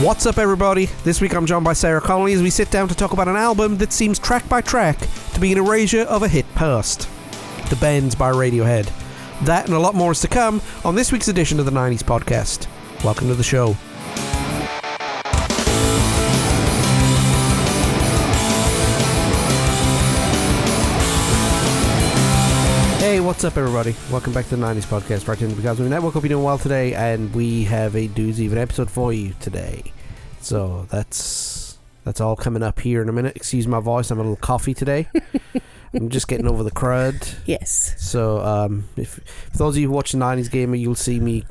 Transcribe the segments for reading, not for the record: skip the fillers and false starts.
What's up, everybody? This week I'm joined by Sarah Connolly as we sit down to talk about an album that seems track by track to be an erasure of a hit past. The Bends by Radiohead. That and a lot more is to come on this week's edition of the 90s podcast. Welcome to the show. Hey, what's up, everybody? Welcome back to the 90s podcast, right here in the Because Network. Hope you're doing well today, and we have a doozy of an episode for you today. So that's all coming up here in a minute. Excuse my voice, I'm a little coffee today. I'm just getting over the crud. Yes. So if those of you who watch the 90s Gamer, you'll see me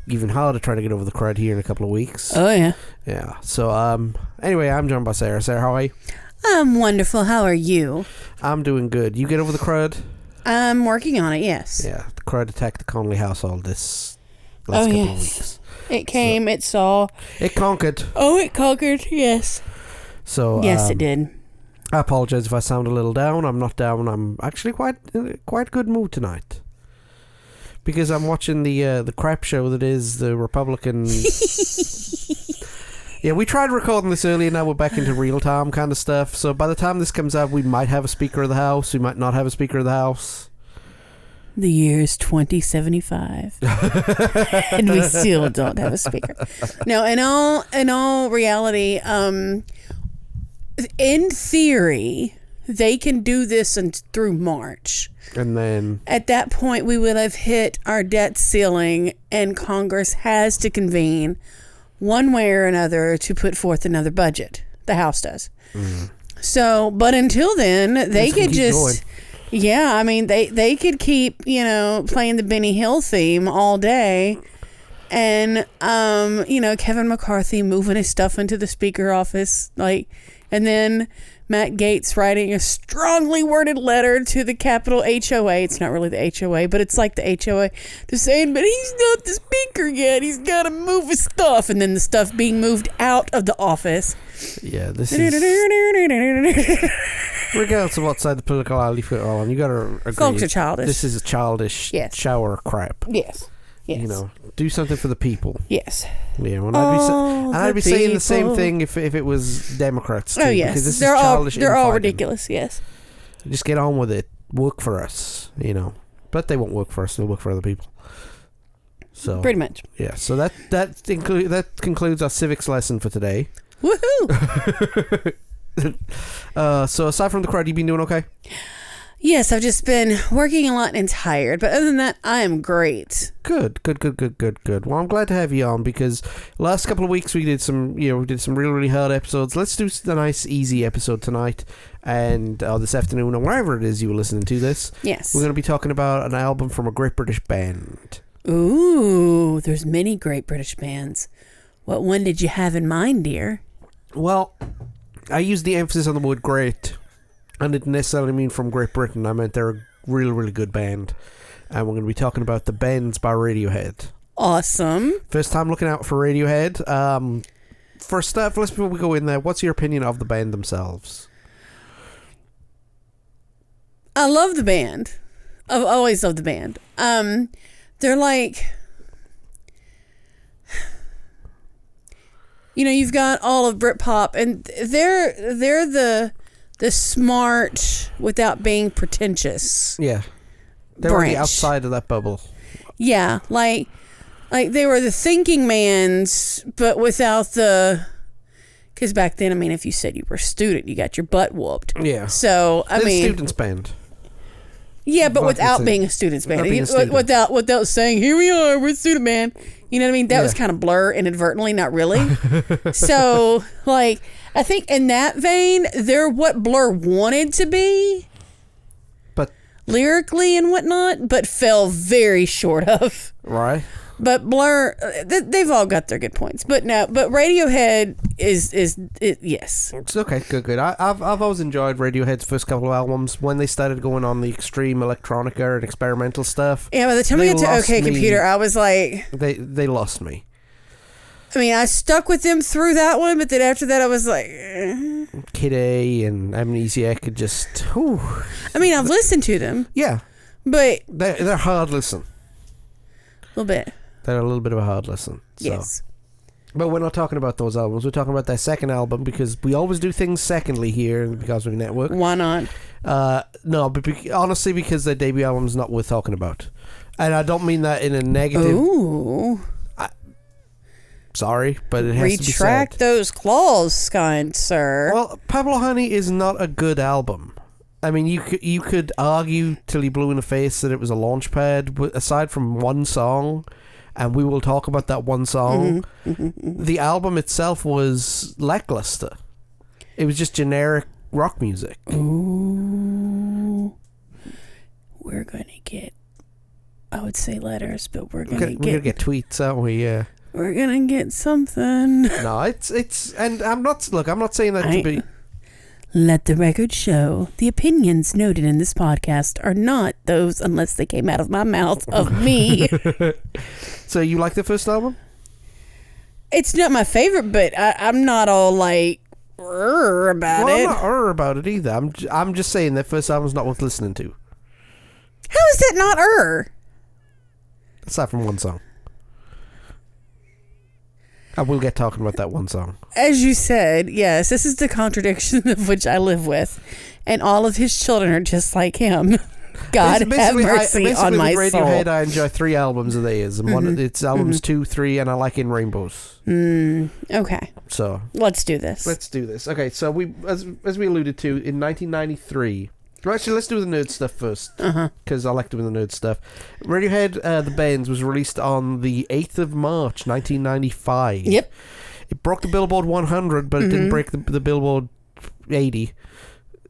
even harder trying to get over the crud here in a couple of weeks. Oh, yeah. Yeah. So anyway, I'm joined by Sarah. Sarah, how are you? I'm wonderful. How are you? I'm doing good. You get over the crud? I'm working on it, yes. Yeah, the crowd attacked the Connolly household this last couple of weeks. It came, it saw. It conquered. Oh, it conquered, yes. So yes, it did. I apologize if I sound a little down. I'm not down. I'm actually quite good mood tonight. Because I'm watching the crap show that is the Republican... Yeah, we tried recording this earlier, now we're back into real-time kind of stuff. So by the time this comes out, we might have a Speaker of the House, we might not have a Speaker of the House. The year is 2075. And we still don't have a Speaker. No, in all reality, in theory, they can do this through March. And then... At that point, we will have hit our debt ceiling, and Congress has to convene one way or another to put forth another budget. The House does. Mm. So, but until then, they could just... Going. Yeah, I mean, they could keep, playing the Benny Hill theme all day. And, Kevin McCarthy moving his stuff into the Speaker office. And then Matt Gaetz writing a strongly worded letter to the Capitol HOA. It's not really the HOA, but it's like the HOA. Just saying, but he's not the Speaker yet. He's got to move his stuff. And then the stuff being moved out of the office. Yeah, this is... Regardless of what side the political aisle you put on, you got to agree. Folks are childish. This is a childish shower of crap. Yes. Yes. Do something for the people. Yes. Yeah, I'd be saying the same thing if it was Democrats too. Oh yes, because this is childish. They're all ridiculous. Yes. Just get on with it. Work for us, But they won't work for us. They'll work for other people. So pretty much. Yeah. So that concludes our civics lesson for today. Woohoo! So aside from the crowd, you been doing okay? Yes, I've just been working a lot and tired, but other than that, I am great. Good. Well, I'm glad to have you on because last couple of weeks we did some really hard episodes. Let's do a nice, easy episode tonight and this afternoon or wherever it is you were listening to this. Yes. We're going to be talking about an album from a great British band. Ooh, there's many great British bands. What one did you have in mind, dear? Well, I used the emphasis on the word great. I didn't necessarily mean from Great Britain. I meant they're a really, really good band. And we're going to be talking about The Bends by Radiohead. Awesome. First time looking out for Radiohead. First up, before we go in there, what's your opinion of the band themselves? I love the band. I've always loved the band. They're like... you've got all of Britpop, and they're the smart without being pretentious. Yeah. They were the outside of that bubble. Yeah, like they were the thinking mans, but without the... Because back then, if you said you were a student, you got your butt whooped. Yeah. So, They're students band. Yeah, but without being a students band. Without saying, here we are, we're a student band. You know what I mean? That was kind of Blur inadvertently, not really. So, I think in that vein, they're what Blur wanted to be. But lyrically and whatnot, but fell very short of. Right. But Blur, they've all got their good points. But Radiohead is yes. It's okay, good. I've always enjoyed Radiohead's first couple of albums when they started going on the extreme electronica and experimental stuff. Yeah, by the time we got to OK Computer, I was like... They lost me. I stuck with them through that one, but then after that I was like... Kid A and Amnesiac could just... Whew. I've listened to them. Yeah. But... They're hard listen. A little bit. They're a little bit of a hard listen. So. Yes. But we're not talking about those albums. We're talking about their second album, because we always do things secondly here in the Because We Network. Why not? No, but honestly, because their debut album is not worth talking about. And I don't mean that in a negative... Ooh. Sorry, but it has to be said. Retract those claws, kind sir. Well, Pablo Honey is not a good album. I mean, you could argue till you blew in the face that it was a launch pad, but aside from one song... And we will talk about that one song. The album itself was lackluster. It was just generic rock music. Ooh. We're going to get, I would say letters, but we're going to get tweets, aren't we? Yeah. We're going to get something. No, it's, and I'm not saying that to be... Let the record show the opinions noted in this podcast are not those unless they came out of my mouth of me. So you like the first album? It's not my favorite, but I'm not all like about it. I'm not about it either. I'm just saying that first album's not worth listening to. How is that not Aside from one song. I will get talking about that one song. As you said, yes, this is the contradiction of which I live with. And all of his children are just like him. God have mercy on my with soul. Radiohead, I enjoy 3 albums of theirs. And it's albums 2, 3, and I like In Rainbows. Okay. So let's do this. Okay, so we, as we alluded to, in 1993... Well, actually, let's do the nerd stuff first, because I like doing the nerd stuff. Radiohead, The Bends, was released on the 8th of March, 1995. Yep. It broke the Billboard 100, but it didn't break the Billboard 80.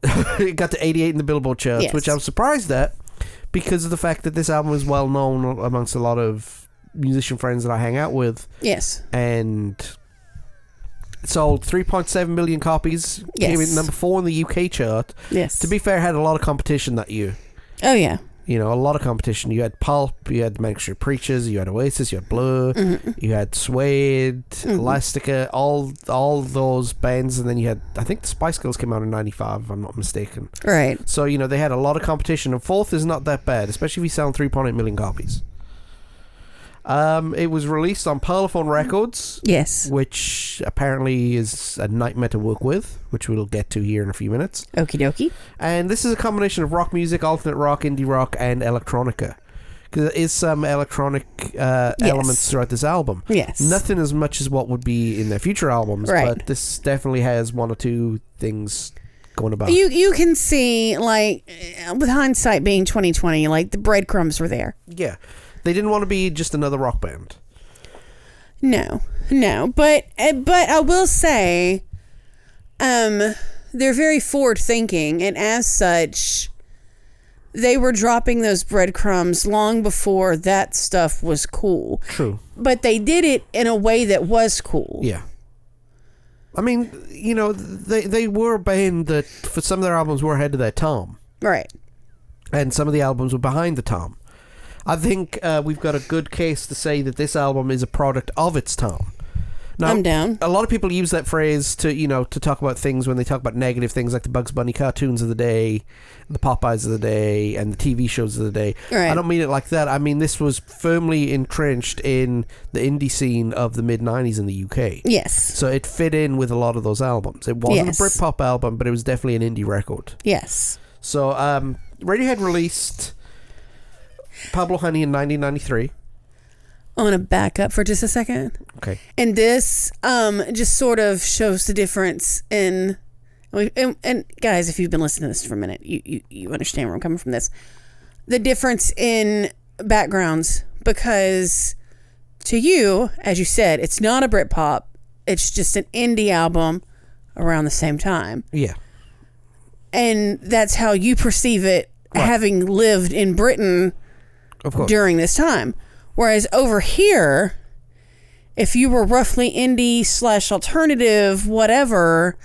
It got to 88 in the Billboard charts, which I was surprised at, because of the fact that this album was well known amongst a lot of musician friends that I hang out with. Yes. And... It sold 3.7 million copies. Yes. Came in number 4 in the UK chart. Yes. To be fair, it had a lot of competition that year. Oh, yeah. You know, a lot of competition. You had Pulp, you had Manic Street Preachers, you had Oasis, you had Blur, you had Suede, Elastica, all those bands, and then you had, I think the Spice Girls came out in 95, if I'm not mistaken. Right. So, you know, they had a lot of competition, and 4th is not that bad, especially if you sell 3.8 million copies. It was released on Parlophone Records. Yes. Which apparently is a nightmare to work with, which we'll get to here in a few minutes. Okie dokie. And this is a combination of rock music, alternate rock, indie rock, and electronica. Because there is some electronic elements throughout this album. Yes. Nothing as much as what would be in their future albums, but this definitely has one or two things going about. You can see, like, with hindsight being 2020, like, the breadcrumbs were there. Yeah. They didn't want to be just another rock band. No, but I will say, they're very forward thinking, and as such, they were dropping those breadcrumbs long before that stuff was cool. True. But they did it in a way that was cool. Yeah. I mean, you know, they were a band that, for some of their albums, were ahead of their time. Right. And some of the albums were behind the time. I think we've got a good case to say that this album is a product of its time. Now, I'm down. A lot of people use that phrase to talk about things when they talk about negative things like the Bugs Bunny cartoons of the day, the Popeyes of the day, and the TV shows of the day. Right. I don't mean it like that. I mean this was firmly entrenched in the indie scene of the mid-90s in the UK. Yes. So it fit in with a lot of those albums. It wasn't a Britpop album, but it was definitely an indie record. Yes. So Radiohead released Pablo Honey in 1993. I want to back up for just a second. Okay. And this just sort of shows the difference in... And guys, if you've been listening to this for a minute, you understand where I'm coming from this. The difference in backgrounds, because to you, as you said, it's not a Britpop. It's just an indie album around the same time. Yeah. And that's how you perceive it, having lived in Britain during this time. Whereas over here, if you were roughly indie / alternative, whatever,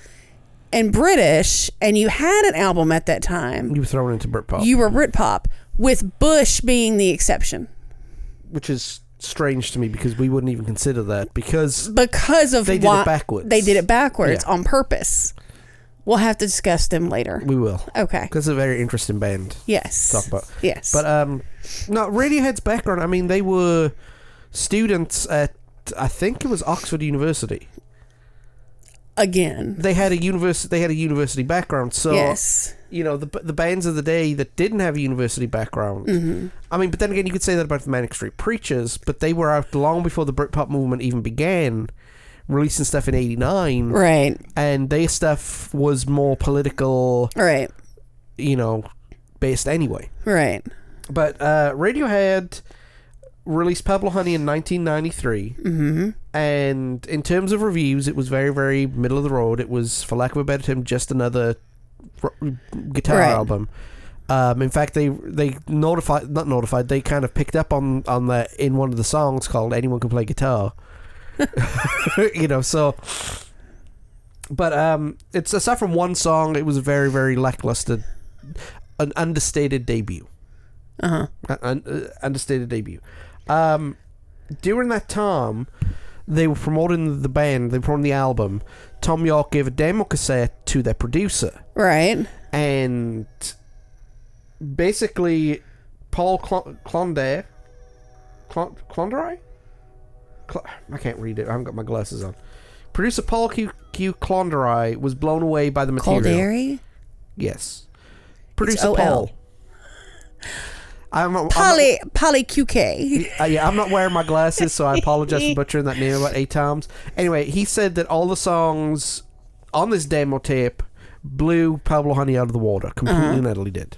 and British, and you had an album at that time, you were thrown into Britpop. You were Britpop, with Bush being the exception. Which is strange to me, because we wouldn't even consider that, because of they did it backwards. They did it backwards on purpose. We'll have to discuss them later. We will. Okay. Because it's a very interesting band. Yes. To talk about. Yes. But no, Radiohead's background, I mean, they were students at I think it was Oxford University. Again, They had a university background, so yes, you know, the bands of the day that didn't have a university background. I mean, but then again, you could say that about the Manic Street Preachers, but they were out long before the Britpop movement even began, releasing stuff in '89, right? And their stuff was more political, Right? you know, based anyway, Right? But Radiohead released Pablo Honey in 1993, and in terms of reviews, it was very, very middle of the road. It was, for lack of a better term, just another guitar album. In fact, they kind of picked up on that in one of the songs called "Anyone Can Play Guitar." You know, so. But it's aside from one song, it was a very, very lackluster, an understated debut. Understated debut. During that time, they were promoting the band, they were promoting the album. Tom York gave a demo cassette to their producer. Right. And basically, Paul Clondery? I can't read it, I haven't got my glasses on. Producer Paul Q. Clondery was blown away by the material. Clondery? Yes. Producer O-L. Paul. Polly QK. Yeah, I'm not wearing my glasses, so I apologize for butchering that name about 8 times. Anyway, he said that all the songs on this demo tape blew Pablo Honey out of the water. Completely and utterly did.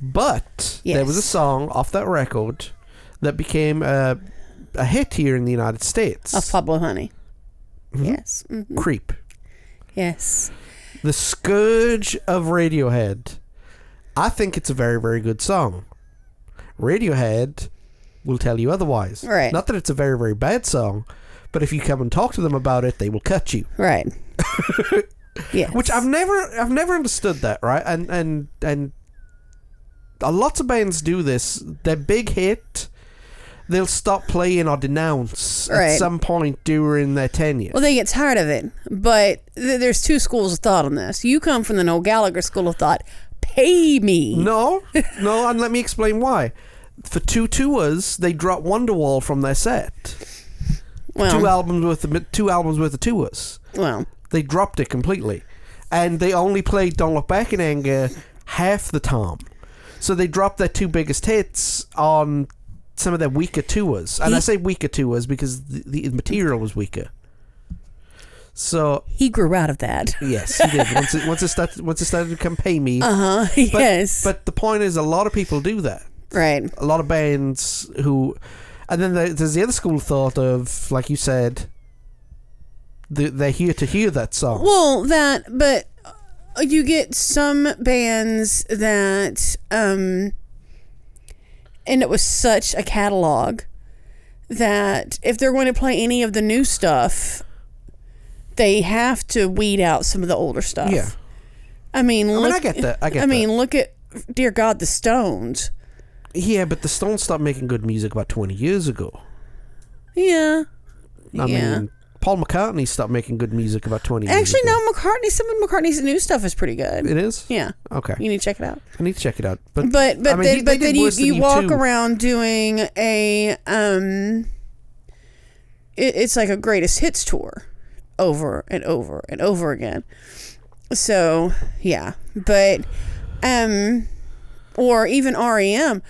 But there was a song off that record that became a hit here in the United States. Of Pablo Honey. Yes. Creep. Yes. The scourge of Radiohead. I think it's a very, very good song. Radiohead will tell you otherwise. Right. Not that it's a very, very bad song, but if you come and talk to them about it, they will cut you. Right. Yes. Which I've never understood that, right? And lots of bands do this. Their big hit, they'll stop playing or denounce at some point during their tenure. Well, they get tired of it. But there's two schools of thought on this. You come from the Noel Gallagher school of thought. Pay me. No, and let me explain why. For 2 tours, they dropped Wonderwall from their set. Well, two albums worth of tours. Well, they dropped it completely, and they only played "Don't Look Back in Anger" half the time. So they dropped their 2 biggest hits on some of their weaker tours, and I say weaker tours because the material was weaker. So he grew out of that. Yes, he did. Once it started to become Pay Me. Yes. But the point is, a lot of people do that. Right. A lot of bands who, and then there's the other school of thought of, like you said, they're here to hear that song. Well, but you get some bands that, and it was such a catalog that if they're going to play any of the new stuff, they have to weed out some of the older stuff. Yeah. I mean, I get that. I mean, look at, dear God, the Stones. Yeah, but the Stones stopped making good music about 20 years ago. Yeah. I mean, Paul McCartney stopped making good music about 20 years ago. Actually, no, some of McCartney's new stuff is pretty good. It is? Yeah. Okay. You need to check it out. I need to check it out. But I mean, then you walk around doing a, it's like a greatest hits tour. Over and over and over again. So yeah, but or even REM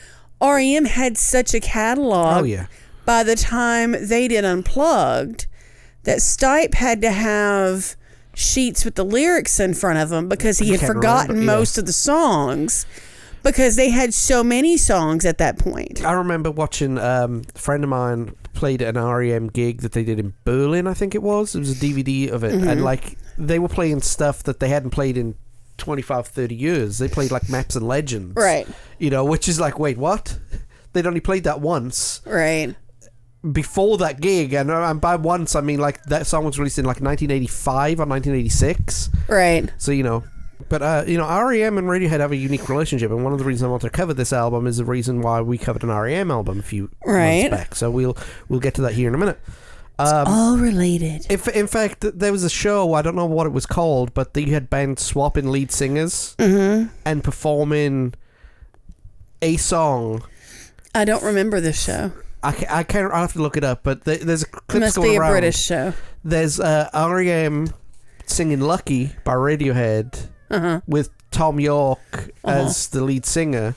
had such a catalog. Oh yeah. By the time they did Unplugged, that Stipe had to have sheets with the lyrics in front of him because he had forgotten most of the songs because they had so many songs at that point. I remember watching a friend of mine played an REM gig that they did in Berlin, I think it was. It was a DVD of it. And like they were playing stuff that they hadn't played in 25, 30 years. They played like Maps and Legends. Right. You know, which is like, wait, what? They'd only played that once. Right. Before that gig, and by once I mean like that song was released in like 1985 or 1986. Right. So, you know, but REM and Radiohead have a unique relationship, and one of the reasons I want to cover this album is the reason why we covered an REM album a few months back. So we'll get to that here in a minute. It's all related. In fact, there was a show, I don't know what it was called, but you had bands swapping lead singers and performing a song. I don't remember this show. I can't. I'll have to look it up. But there's a clip Must going be a around. British show. There's REM singing "Lucky" by Radiohead with Tom York as the lead singer.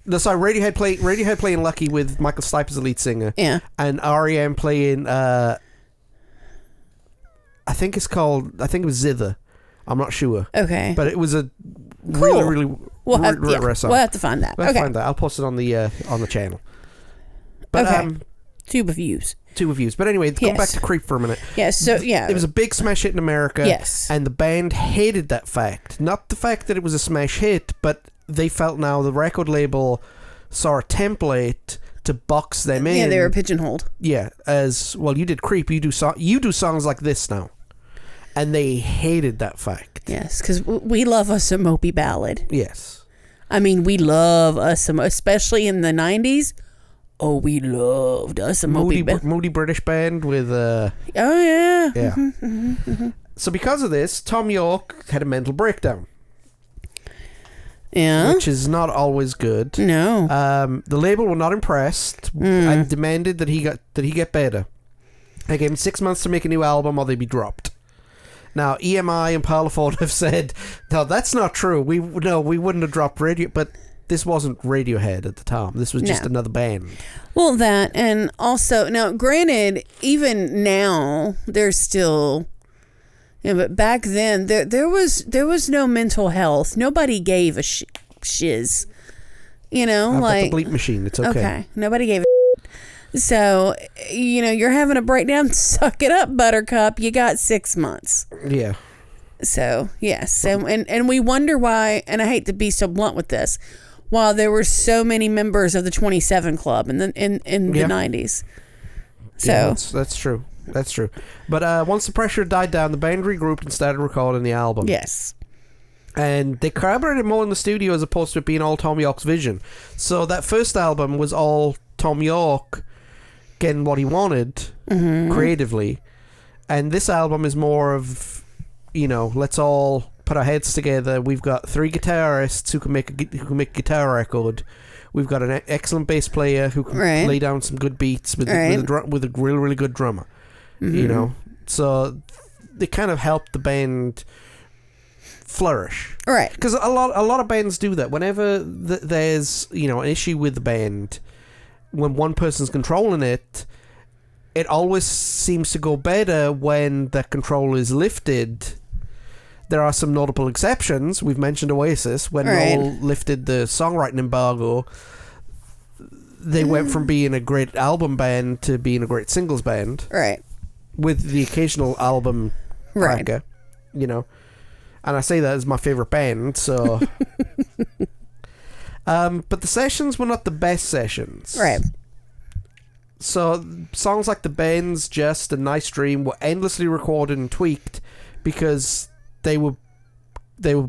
No, sorry, Radiohead playing "Lucky" with Michael Stipe as the lead singer. Yeah. And REM playing. I think it was Zither. I'm not sure. Okay. But it was a Cool. really We'll have to find that. We'll find that. I'll post it on the channel. But Tube of views. But anyway, go back to Creep for a minute. Yes. So yeah, it was a big smash hit in America. Yes. And the band hated that fact. Not the fact that it was a smash hit, but they felt now the record label saw a template to box them in. Yeah, they were pigeonholed. Yeah, as well. You did Creep. You do songs like this now, and they hated that fact. Yes, because we love us a mopey ballad. Yes. I mean, we love us some, especially in the 90s. Oh, we loved us a moody British band with oh yeah. Yeah. So because of this, Tom York had a mental breakdown. Yeah. Which is not always good. No. The label were not impressed and demanded that he get better. They gave him 6 months to make a new album or they'd be dropped. Now, EMI and Parlophone have said, no, that's not true. We wouldn't have dropped but this wasn't Radiohead at the time. This was just another band. Well, that, and also, now, granted, even now, there's still, but back then, there was no mental health. Nobody gave a shiz. I've got the bleep machine. It's okay. Okay. Nobody gave a So, you're having a breakdown. Suck it up, Buttercup. You got 6 months. Yeah. So, yes. And we wonder why, and I hate to be so blunt with this, while there were so many members of the 27 Club in the 90s. So yeah, that's true. That's true. But once the pressure died down, the band regrouped and started recording the album. Yes. And they collaborated more in the studio as opposed to it being all Tom York's vision. So that first album was all Tom York getting what he wanted creatively. And this album is more of, let's all put our heads together. We've got 3 guitarists who can make a guitar record. We've got an excellent bass player who can lay down some good beats with a really, really good drummer. So they kind of helped the band flourish. Right. Because a lot of bands do that. Whenever there's an issue with the band, when one person's controlling it, it always seems to go better when the control is lifted. There are some notable exceptions. We've mentioned Oasis. When Noel lifted the songwriting embargo, they went from being a great album band to being a great singles band. Right. With the occasional album cracker, And I say that as my favourite band, so... but the sessions were not the best sessions. Right. So songs like The Bends, Just, and Nice Dream were endlessly recorded and tweaked because they were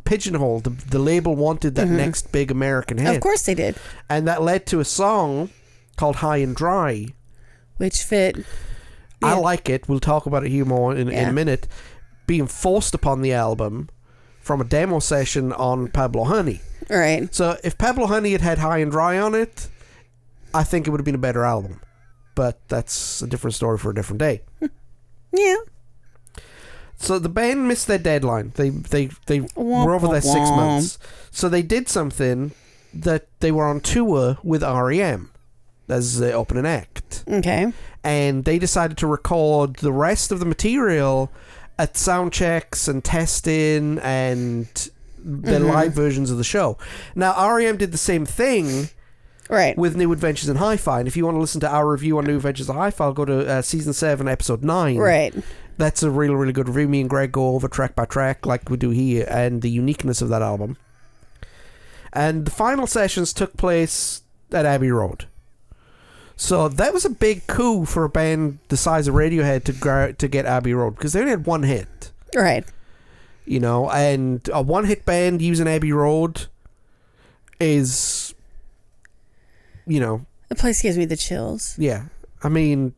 pigeonholed. The label wanted that next big American hit. Of course they did. And that led to a song called High and Dry. Which fit... I like it. We'll talk about it here more in a minute. Being forced upon the album from a demo session on Pablo Honey. Right. So if Pablo Honey had High and Dry on it, I think it would have been a better album. But that's a different story for a different day. Yeah. So the band missed their deadline. They were over their 6 months. So they did something that they were on tour with REM as the opening act. Okay. And they decided to record the rest of the material at sound checks and testing and the live versions of the show. Now, REM did the same thing with New Adventures in Hi-Fi. And if you want to listen to our review on New Adventures in Hi-Fi, I'll go to Season 7, Episode 9. Right. That's a really, really good review. Me and Greg go over track by track like we do here and the uniqueness of that album. And the final sessions took place at Abbey Road. So that was a big coup for a band the size of Radiohead to get Abbey Road because they only had one hit. Right. And a one-hit band using Abbey Road is, The place gives me the chills. Yeah. I mean,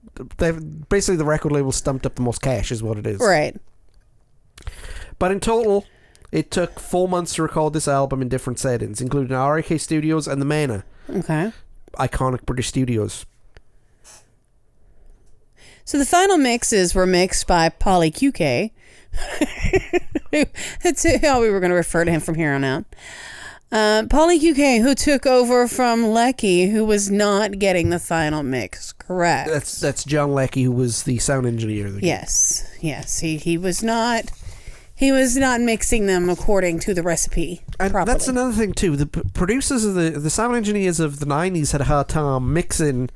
basically the record label stumped up the most cash is what it is. Right. But in total, it took 4 months to record this album in different settings, including RAK Studios and the Manor. Okay. Iconic British studios. So the final mixes were mixed by Polly QK. That's how we were going to refer to him from here on out. Polly QK, who took over from Leckie, who was not getting the final mix correct. That's John Leckie, who was the sound engineer. Yes. He was not mixing them according to the recipe properly. That's another thing too. The producers of the sound engineers of the 90s had a hard time mixing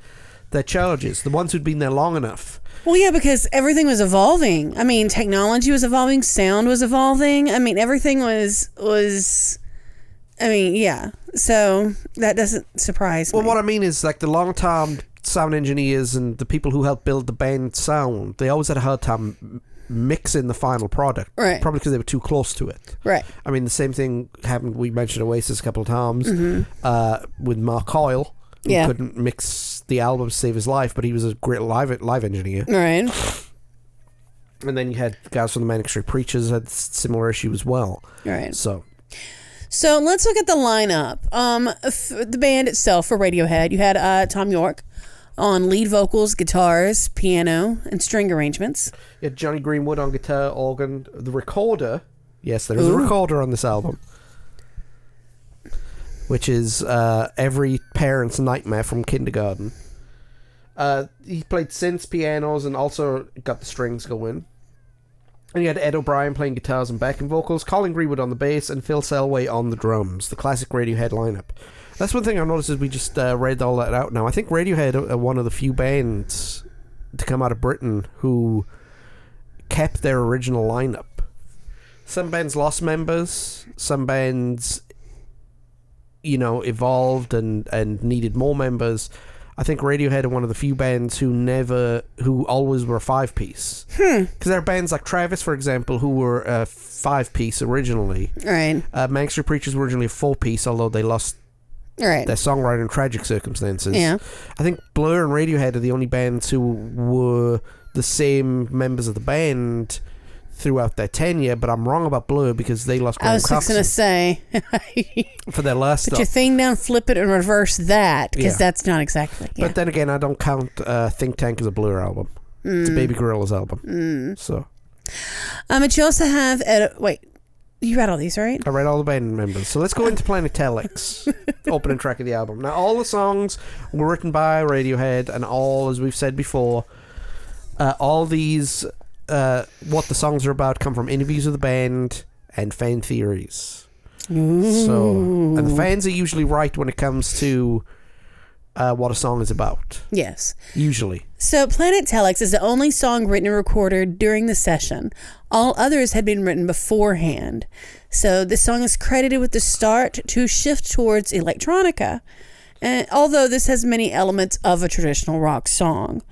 their charges. The ones who'd been there long enough. Well, yeah, because everything was evolving. I mean, technology was evolving, sound was evolving. I mean, everything was. I mean, yeah. So that doesn't surprise me. Well, what I mean is, like, the long-time sound engineers and the people who helped build the band sound, they always had a hard time mixing the final product. Right. Probably because they were too close to it. Right. I mean, the same thing happened. We mentioned Oasis a couple of times with Mark Coyle, who couldn't mix the album to save his life, but he was a great live engineer. Right. And then you had guys from the Manic Street Preachers had similar issue as well. Right. So let's look at the lineup. The band itself for Radiohead, you had Tom York on lead vocals, guitars, piano, and string arrangements. You had Johnny Greenwood on guitar, organ, the recorder. Yes, there is a recorder on this album, which is every parent's nightmare from kindergarten. He played synths, pianos, and also got the strings going. And you had Ed O'Brien playing guitars and backing vocals, Colin Greenwood on the bass, and Phil Selway on the drums. The classic Radiohead lineup. That's one thing I noticed as we just read all that out now. I think Radiohead are one of the few bands to come out of Britain who kept their original lineup. Some bands lost members. Some bands, evolved and needed more members. I think Radiohead are one of the few bands who always were a 5-piece. Because there are bands like Travis, for example, who were a 5-piece originally. Right. Manic Street Preachers were originally a 4-piece, although they lost their songwriter in tragic circumstances. Yeah. I think Blur and Radiohead are the only bands who were the same members of the band throughout their tenure, but I'm wrong about Blur because they lost Graham Coxon. I was going to say. For their last stuff. Put your thing down, flip it, and reverse that, because that's not exactly. Yeah. But then again, I don't count Think Tank as a Blur album. It's a Baby Gorilla's album. So. But you also have... wait, you read all these, right? I read all the band members. So let's go into Planetelics, opening track of the album. Now, all the songs were written by Radiohead, and all, as we've said before, all these... what the songs are about come from interviews with the band and fan theories. Ooh. So, and the fans are usually right when it comes to what a song is about. Yes. Usually. So, Planetelics is the only song written and recorded during the session. All others had been written beforehand. So, this song is credited with the start to shift towards electronica. And although this has many elements of a traditional rock song.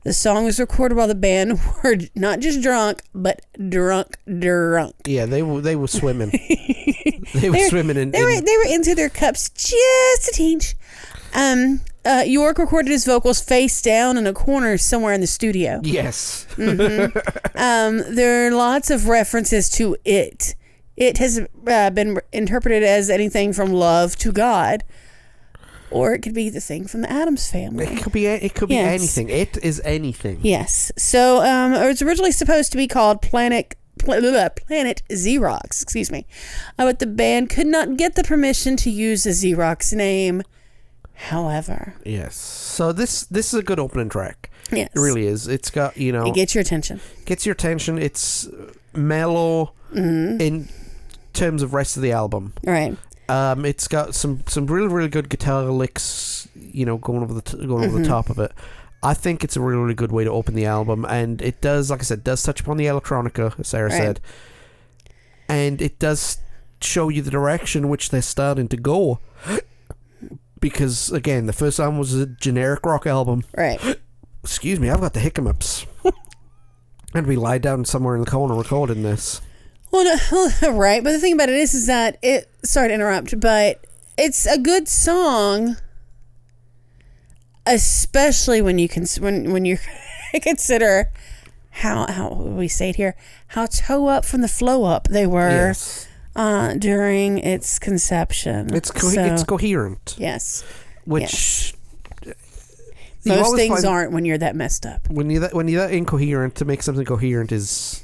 The song was recorded while the band were not just drunk, but drunk. Yeah, they were swimming. They were swimming in. They were into their cups just a tinge. York recorded his vocals face down in a corner somewhere in the studio. Yes. Mm-hmm. There are lots of references to it. It has been interpreted as anything from love to God. Or it could be the thing from the Addams Family. It could be anything. It is anything. Yes. So it was originally supposed to be called Planet Xerox. Excuse me. But the band could not get the permission to use the Xerox name. However. Yes. So this is a good opening track. Yes. It really is. It's got, it gets your attention. It's mellow in terms of rest of the album. Right. It's got some really, really good guitar licks, going over the top of it. I think it's a really, really good way to open the album, and it does, like I said, touch upon the electronica, as Sarah said, and it does show you the direction which they're starting to go. Because again, the first album was a generic rock album. Right. Excuse me, I've got the hiccups. And we lie down somewhere in the corner recording this. Well, no, right, but the thing about it is that sorry to interrupt, but it's a good song, especially when you when you consider how we say it here, how toe up from the flow up they were during its conception. It's coherent. Yes, which Most things aren't when you're that messed up. When you're that incoherent, to make something coherent is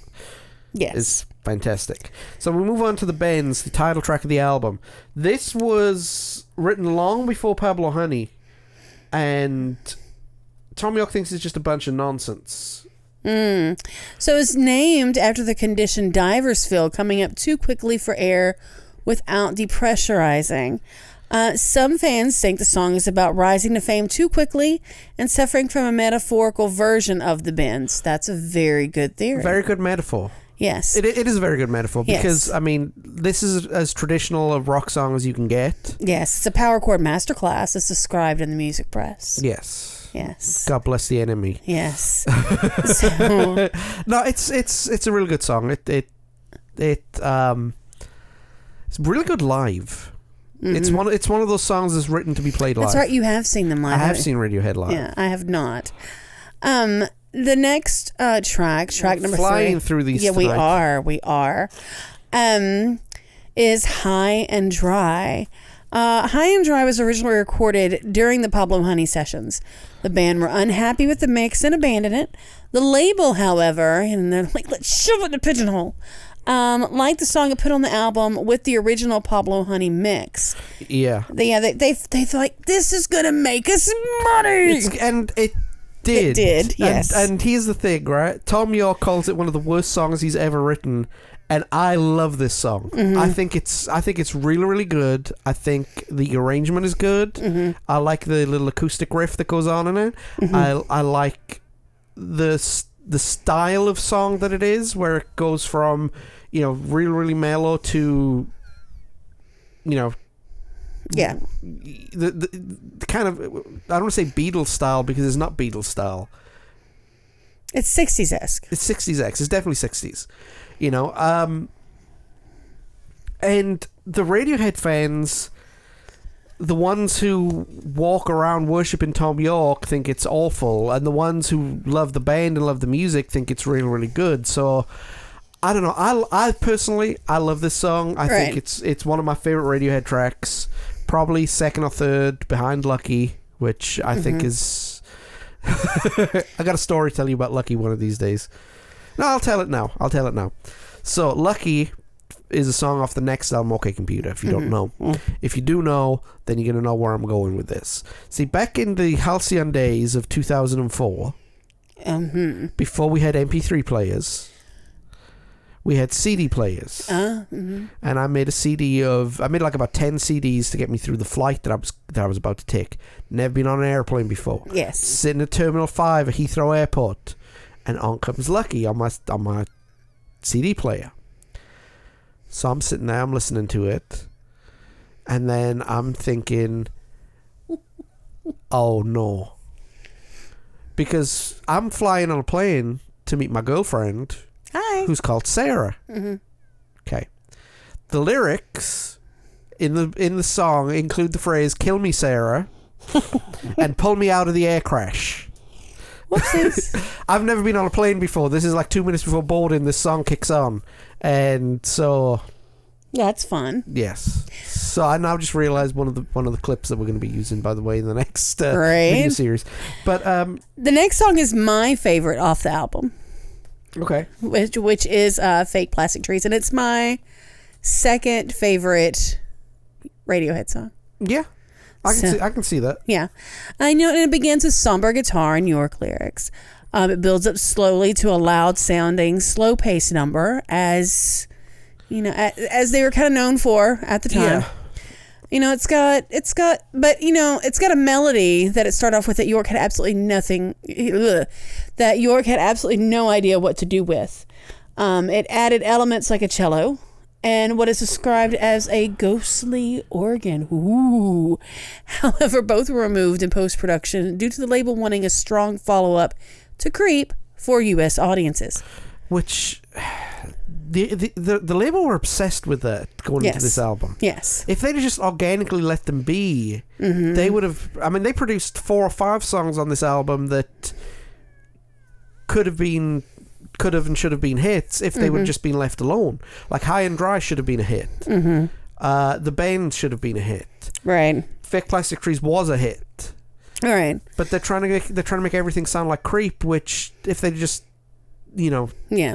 fantastic. So we move on to the Bends, the title track of the album. This was written long before Pablo Honey, and Tom York thinks it's just a bunch of nonsense. So it's named after the condition divers feel, coming up too quickly for air without depressurizing. Some fans think the song is about rising to fame too quickly and suffering from a metaphorical version of the Bends. That's a very good theory. Very good metaphor. Yes. It is a very good metaphor because, I mean, this is as traditional a rock song as you can get. Yes, it's a power chord masterclass as described in the music press. Yes. Yes. God bless the enemy. Yes. So, no, it's a really good song. It's really good live. Mm-hmm. It's one of those songs that's written to be played live. That's right. You have seen them live. I have seen Radiohead live. Yeah, I have not. The next track number 3. Flying through these. Yeah, tonight. we are. Is High and Dry. High and Dry was originally recorded during the Pablo Honey sessions. The band were unhappy with the mix and abandoned it. The label, however, and they're like, let's shove it in a pigeonhole. Like the song and put on the album with the original Pablo Honey mix. Yeah. They like, this is gonna make us money. And it did. It did, yes. And here's the thing, right? Tom York calls it one of the worst songs he's ever written, and I love this song. Mm-hmm. I think it's really, really good. I think the arrangement is good. Mm-hmm. I like the little acoustic riff that goes on in it. Mm-hmm. I like the style of song that it is, where it goes from, you know, really, really mellow to, you know, yeah, the kind of, I don't want to say Beatles style because it's not Beatles style. It's 60s-esque. It's 60s-esque. It's definitely 60s. You know, and the Radiohead fans, the ones who walk around worshipping Tom York think it's awful, and the ones who love the band and love the music think it's really, really good. So I don't know. I personally, I love this song. I think it's one of my favorite Radiohead tracks, probably second or third behind Lucky, which I think is I got a story to tell you about Lucky one of these days. No, I'll tell it now. So Lucky is a song off the next album, OK Computer, if you don't know. If you do know, then you're going to know where I'm going with this. See, back in the halcyon days of 2004, before we had MP3 players, we had CD players. And I made like about 10 CDs to get me through the flight that I was about to take. Never been on an airplane before. Yes. Sitting at Terminal 5 at Heathrow Airport, and on comes Lucky on my CD player. So I'm sitting there, I'm listening to it, and then I'm thinking, oh no. Because I'm flying on a plane to meet my girlfriend, who's called Sarah. Okay. The lyrics in the song include the phrase, "Kill me, Sarah," and "Pull me out of the air crash." Whoopsies. I've never been on a plane before. This is like 2 minutes before boarding. This song kicks on, and so yeah, it's fun. Yes. So I now just realized one of the clips that we're going to be using, by the way, in the next video series. But the next song is my favorite off the album. Okay. Which is Fake Plastic Trees, and it's my second favorite Radiohead song. Yeah. I can see that. Yeah. I know, and it begins with somber guitar and York lyrics. It builds up slowly to a loud-sounding, slow-paced number, as you know, as they were kind of known for at the time. Yeah. You know, it's got a melody that it started off with that York had absolutely no idea what to do with. It added elements like a cello and what is described as a ghostly organ. Ooh. However, both were removed in post-production due to the label wanting a strong follow-up to Creep for U.S. audiences. Which the label were obsessed with that going into this album. Yes. If they'd just organically let them be, they would have... I mean, they produced 4 or 5 songs on this album that could have and should have been hits if they would just been left alone. Like High and Dry should have been a hit. The Band should have been a hit. Right. Fake Plastic Trees was a hit. All right. But they're trying to make everything sound like Creep, which if they just,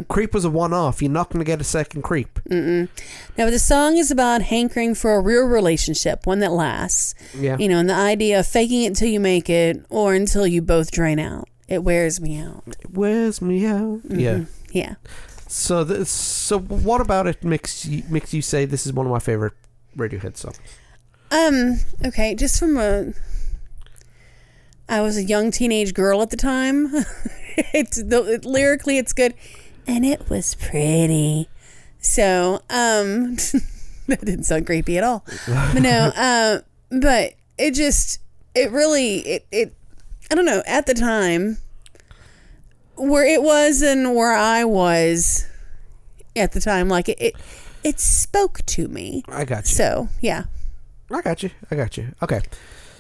Creep was a one-off. You're not going to get a second Creep. Mm-mm. Now, the song is about hankering for a real relationship, one that lasts. Yeah. And the idea of faking it until you make it or until you both drain out. It wears me out. It wears me out. Mm-hmm. Yeah. Yeah. So what about it makes you say this is one of my favorite Radiohead songs? Okay, just from I was a young teenage girl at the time. Lyrically it's good, and it was pretty. So, that didn't sound creepy at all. But no, but it really I don't know, at the time where it was and where I was at the time, like it spoke to me. I got you. So, yeah. I got you. Okay.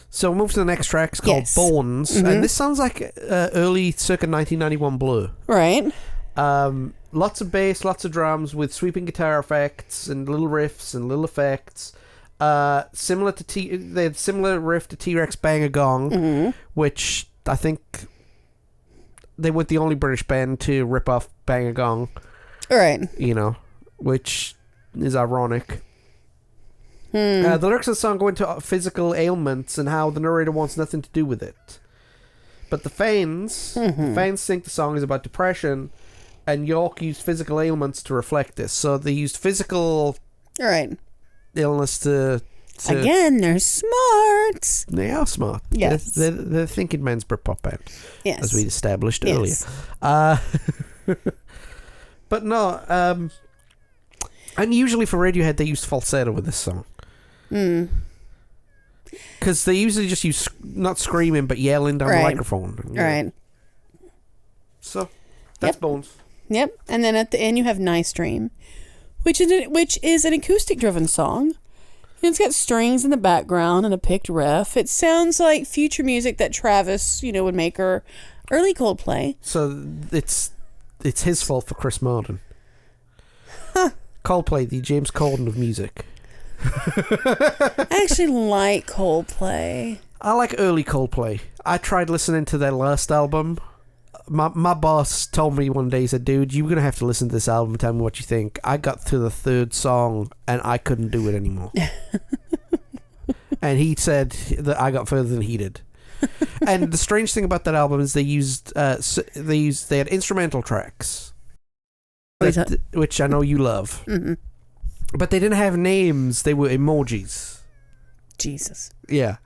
So we'll move to the next track. It's called Bones. Mm-hmm. And this sounds like early circa 1991 Blue. Right. Lots of bass, lots of drums with sweeping guitar effects and little riffs and little effects. They had similar riff to T-Rex Bang a Gong, which I think they were the only British band to rip off Bang a Gong. Right. Which is ironic. The lyrics of the song go into physical ailments and how the narrator wants nothing to do with it. But the fans think the song is about depression, and York used physical ailments to reflect this. So they used physical illness to... Again, they're smart. They are smart. Yes. They're thinking men's Britpop band. Yes. As we established earlier. But no, and usually for Radiohead they used falsetto with this song. Because they usually just use not screaming but yelling down the microphone. Right. So that's Bones. Yep. And then at the end you have Nice Dream, which is an acoustic driven song. It's got strings in the background and a picked riff. It sounds like future music that Travis, would make, or early Coldplay. So it's his fault for Chris Martin. Coldplay, the James Corden of music. I actually like Coldplay. I like early Coldplay. I tried listening to their last album. My boss told me one day, he said, dude, you're going to have to listen to this album and tell me what you think. I got to the third song and I couldn't do it anymore. And he said that I got further than he did. And the strange thing about that album is they had instrumental tracks, which I know you love. Mm-hmm. But they didn't have names. They were emojis. Jesus. Yeah.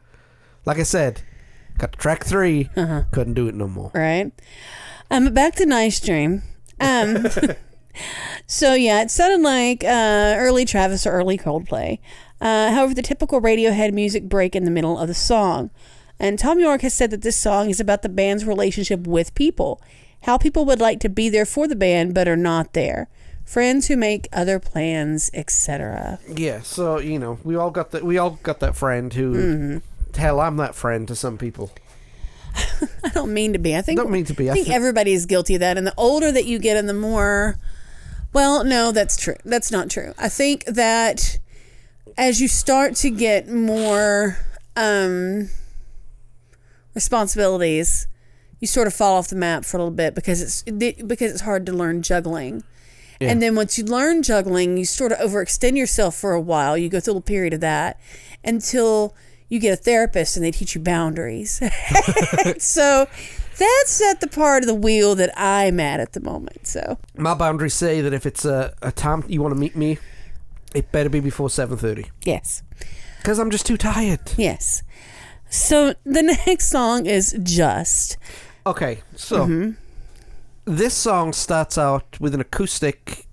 Like I said, got to track 3. Couldn't do it no more. Right. Back to Nice Dream. So, yeah, it sounded like early Travis or early Coldplay. However, the typical Radiohead music break in the middle of the song. And Tom York has said that this song is about the band's relationship with people. How people would like to be there for the band but are not there. Friends who make other plans, etc. Yeah, so we all got that friend who, hell, I'm that friend to some people. I don't mean to be. I think everybody is guilty of that. And the older that you get, and the more, well, no, that's true. That's not true. I think that as you start to get more responsibilities, you sort of fall off the map for a little bit because it's hard to learn juggling. Yeah. And then once you learn juggling, you sort of overextend yourself for a while. You go through a period of that until you get a therapist and they teach you boundaries. So that's at the part of the wheel that I'm at the moment. So my boundaries say that if it's a time you want to meet me, it better be before 7:30. Yes. Because I'm just too tired. Yes. So the next song is Just. Okay, so this song starts out with an acoustic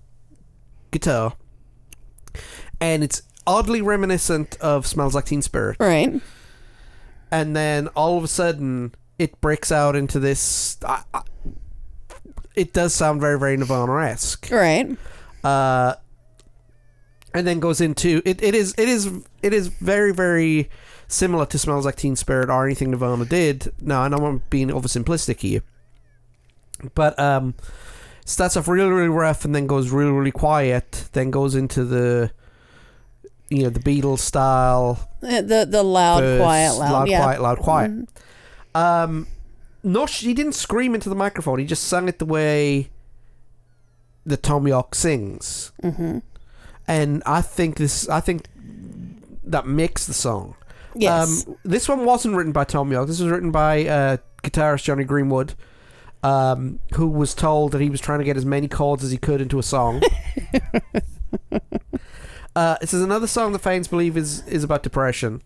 guitar, and it's oddly reminiscent of Smells Like Teen Spirit. Right. And then all of a sudden, it breaks out into this... it does sound very, very Nirvana-esque. Right. And then goes into... It is very, very similar to Smells Like Teen Spirit or anything Nirvana did. Now, I know I'm being oversimplistic here. But starts off really, really rough and then goes really, really quiet. Then goes into the Beatles style. The loud, verse, quiet, loud. Loud, yeah. quiet, loud, quiet. No, he didn't scream into the microphone. He just sang it the way that Tom York sings. Mm-hmm. And I think that makes the song. Yes. This one wasn't written by Tom York. This was written by guitarist Johnny Greenwood, who was told that he was trying to get as many chords as he could into a song. This is another song that fans believe is about depression.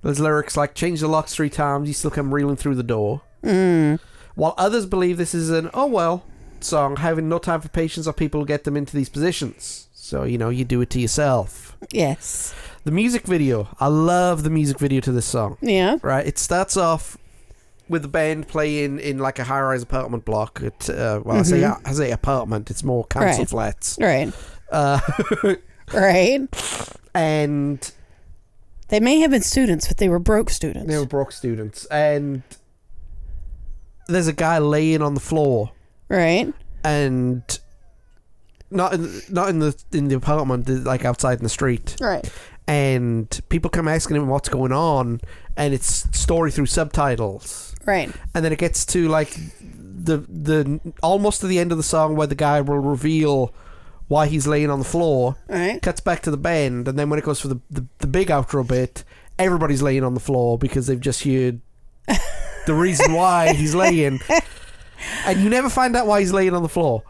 There's lyrics like, change the locks 3 times, you still come reeling through the door. Mm. While others believe this is an, oh well, song, having no time for patience or people who get them into these positions. So, you do it to yourself. Yes. The music video. I love the music video to this song. Yeah. Right? It starts off with the band playing in like a high-rise apartment block. I say apartment, it's more council flats. Right. Right. And they may have been students, but they were broke students. And there's a guy laying on the floor. Right. And not in the apartment, like outside in the street. Right. And people come asking him what's going on, and it's story through subtitles. Right. And then it gets to like the almost to the end of the song where the guy will reveal why he's laying on the floor. Right. Cuts back to the band, and then when it goes for the big outro bit, everybody's laying on the floor because they've just heard the reason why he's laying. And you never find out why he's laying on the floor,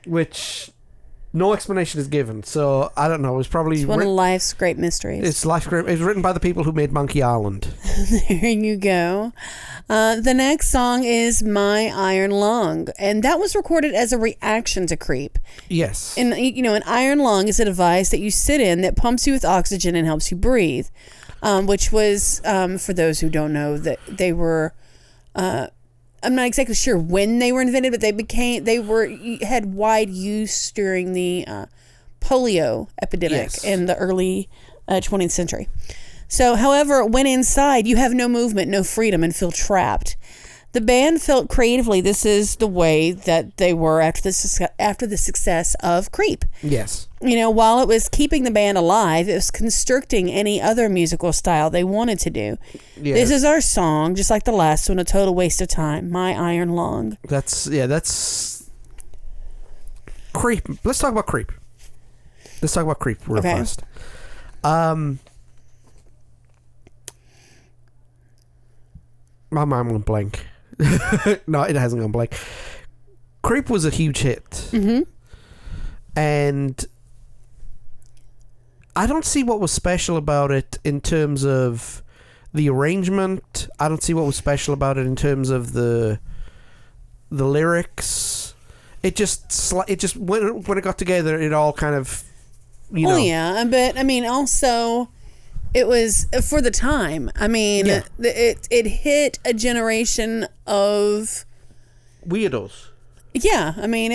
which no explanation is given. So I don't know. It was probably one of life's great mysteries. It's written by the people who made Monkey Island. There you go. The next song is My Iron Lung, and that was recorded as a reaction to Creep. Yes. And an iron lung is a device that you sit in that pumps you with oxygen and helps you breathe, which was, for those who don't know, that they were. I'm not exactly sure when they were invented, but they had wide use during the polio epidemic in the early 20th century. So, however, when inside, you have no movement, no freedom, and feel trapped. The band felt creatively this is the way that they were after the success of Creep. Yes. While it was keeping the band alive, it was constricting any other musical style they wanted to do. Yeah. This is our song, just like the last one, a total waste of time, My Iron Lung. That's Creep. Let's talk about Creep. Real fast. My mind went blank. No, it hasn't gone blank. Creep was a huge hit. Mm-hmm. And I don't see what was special about it in terms of the arrangement. I don't see what was special about it in terms of the lyrics. It just when it got together, it all kind of, Oh yeah, but I mean, also, it was for the time. I mean, it hit a generation of weirdos. Yeah, I mean,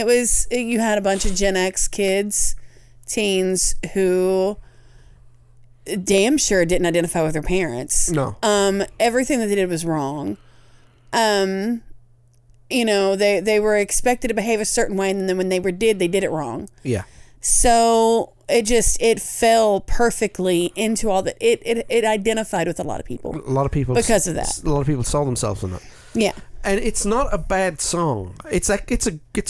you had a bunch of Gen X kids, teens who damn sure didn't identify with their parents. No. Everything that they did was wrong. They were expected to behave a certain way, and then when they did it wrong. Yeah. So it fell perfectly into all that. It identified with a lot of people. A lot of people because of that. A lot of people saw themselves in that. Yeah. And it's not a bad song. It's a